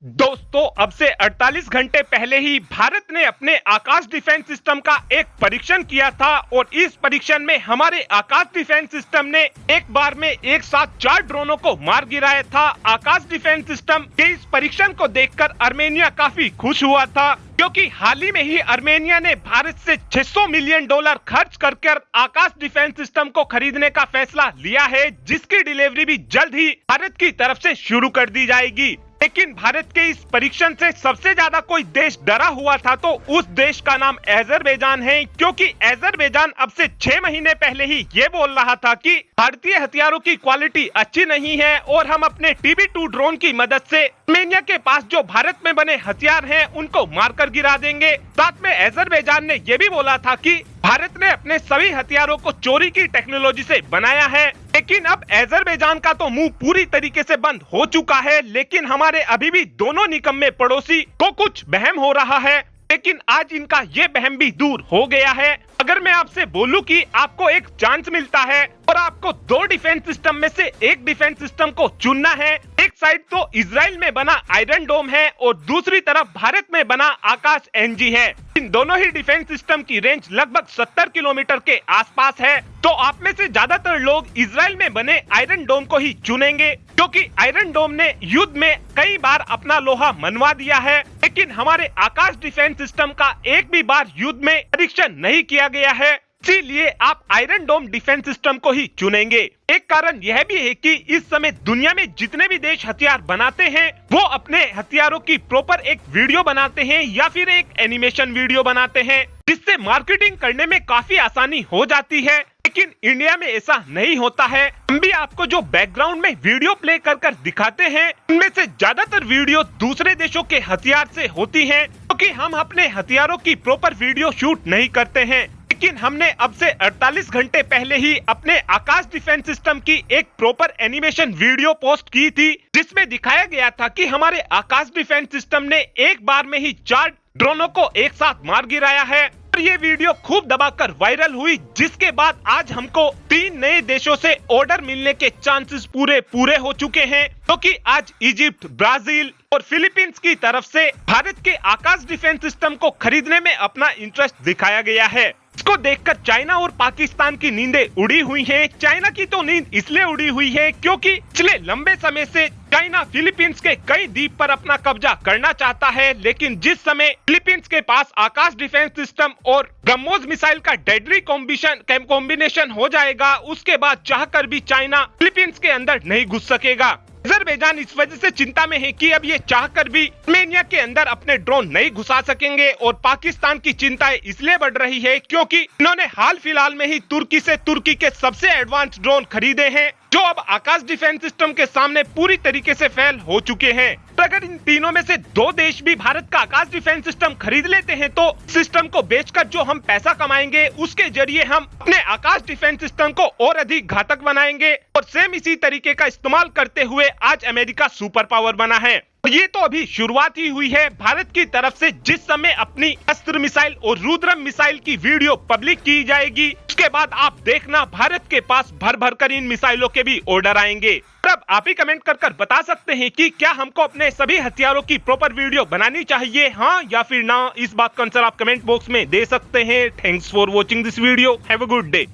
दोस्तों, अब से 48 घंटे पहले ही भारत ने अपने आकाश डिफेंस सिस्टम का एक परीक्षण किया था और इस परीक्षण में हमारे आकाश डिफेंस सिस्टम ने एक बार में एक साथ 4 ड्रोनों को मार गिराया था। आकाश डिफेंस सिस्टम के इस परीक्षण को देखकर आर्मेनिया काफी खुश हुआ था, क्योंकि हाल ही में ही आर्मेनिया ने भारत से $600 मिलियन खर्च कर आकाश डिफेंस सिस्टम को खरीदने का फैसला लिया है, जिसकी डिलीवरी भी जल्द ही भारत की तरफ से शुरू कर दी जाएगी। लेकिन भारत के इस परीक्षण से सबसे ज्यादा कोई देश डरा हुआ था तो उस देश का नाम अजरबैजान है, क्योंकि अजरबैजान अब से 6 महीने पहले ही ये बोल रहा था कि भारतीय हथियारों की क्वालिटी अच्छी नहीं है और हम अपने TB2 ड्रोन की मदद से आर्मेनिया के पास जो भारत में बने हथियार हैं उनको मारकर गिरा देंगे। साथ में अजरबैजान ने ये भी बोला था कि भारत ने अपने सभी हथियारों को चोरी की टेक्नोलॉजी से बनाया है। लेकिन अब अजरबैजान का तो मुंह पूरी तरीके से बंद हो चुका है, लेकिन हमारे अभी भी दोनों निकम्मे पड़ोसी को कुछ वहम हो रहा है। लेकिन आज इनका ये वहम भी दूर हो गया है। अगर मैं आपसे बोलूं कि आपको एक चांस मिलता है और आपको 2 डिफेंस सिस्टम में से एक डिफेंस सिस्टम को चुनना है, एक साइड तो इजराइल में बना आयरन डोम है और दूसरी तरफ भारत में बना आकाश NG है। इन दोनों ही डिफेंस सिस्टम की रेंज लगभग 70 किलोमीटर के आसपास है, तो आप में से ज्यादातर लोग इजराइल में बने आयरन डोम को ही चुनेंगे, क्योंकि आयरन डोम ने युद्ध में कई बार अपना लोहा मनवा दिया है। लेकिन हमारे आकाश डिफेंस सिस्टम का एक भी बार युद्ध में परीक्षण नहीं किया गया है, इसीलिए आप आयरन डोम डिफेंस सिस्टम को ही चुनेंगे। एक कारण यह भी है कि इस समय दुनिया में जितने भी देश हथियार बनाते हैं वो अपने हथियारों की प्रॉपर एक वीडियो बनाते हैं या फिर एक एनिमेशन वीडियो बनाते हैं, जिससे मार्केटिंग करने में काफी आसानी हो जाती है। लेकिन इंडिया में ऐसा नहीं होता है। हम भी आपको जो बैकग्राउंड में वीडियो प्ले कर दिखाते हैं, उनमें से ज्यादातर वीडियो दूसरे देशों के हथियार से होती हैं, क्योंकि हम अपने हथियारों की प्रॉपर वीडियो शूट नहीं करते हैं। लेकिन हमने अब से 48 घंटे पहले ही अपने आकाश डिफेंस सिस्टम की एक प्रॉपर एनिमेशन वीडियो पोस्ट की थी, जिसमें दिखाया गया था कि हमारे आकाश डिफेंस सिस्टम ने एक बार में ही 4 ड्रोनों को एक साथ मार गिराया है। और ये वीडियो खूब दबाकर वायरल हुई, जिसके बाद आज हमको 3 नए देशों से ऑर्डर मिलने के चांसेस पूरे हो चुके हैं, क्योंकि आज इजिप्ट, ब्राजील और फिलीपींस की तरफ से भारत के आकाश डिफेंस सिस्टम को खरीदने में अपना इंटरेस्ट दिखाया गया है। इसको देखकर चाइना और पाकिस्तान की नींदें उड़ी हुई हैं। चाइना की तो नींद इसलिए उड़ी हुई है क्योंकि पिछले लंबे समय से चाइना फिलीपींस के कई द्वीप पर अपना कब्जा करना चाहता है, लेकिन जिस समय फिलीपींस के पास आकाश डिफेंस सिस्टम और ब्रह्मोस मिसाइल का डेडली कॉम्बिनेशन हो जाएगा, उसके बाद चाहकर भी चाइना फिलीपींस के अंदर नहीं घुस सकेगा। अजरबैजान इस वजह से चिंता में है कि अब ये चाहकर भी आर्मेनिया के अंदर अपने ड्रोन नहीं घुसा सकेंगे। और पाकिस्तान की चिंताएं इसलिए बढ़ रही है क्योंकि इन्होंने हाल फिलहाल में ही तुर्की के सबसे एडवांस ड्रोन खरीदे हैं, जो अब आकाश डिफेंस सिस्टम के सामने पूरी तरीके से फेल हो चुके हैं। तो अगर इन तीनों में से 2 देश भी भारत का आकाश डिफेंस सिस्टम खरीद लेते हैं तो सिस्टम को बेचकर जो हम पैसा कमाएंगे उसके जरिए हम अपने आकाश डिफेंस सिस्टम को और अधिक घातक बनाएंगे। और सेम इसी तरीके का इस्तेमाल करते हुए आज अमेरिका सुपर पावर बना है। ये तो अभी शुरुआत ही हुई है। भारत की तरफ से जिस समय अपनी अस्त्र मिसाइल और रुद्रम मिसाइल की वीडियो पब्लिक की जाएगी, उसके बाद आप देखना भारत के पास भर कर इन मिसाइलों के भी ऑर्डर आएंगे। तब आप ही कमेंट कर बता सकते हैं कि क्या हमको अपने सभी हथियारों की प्रॉपर वीडियो बनानी चाहिए, हाँ या फिर ना। इस बात का आंसर आप कमेंट बॉक्स में दे सकते हैं। Thanks for watching this video. Have a good day.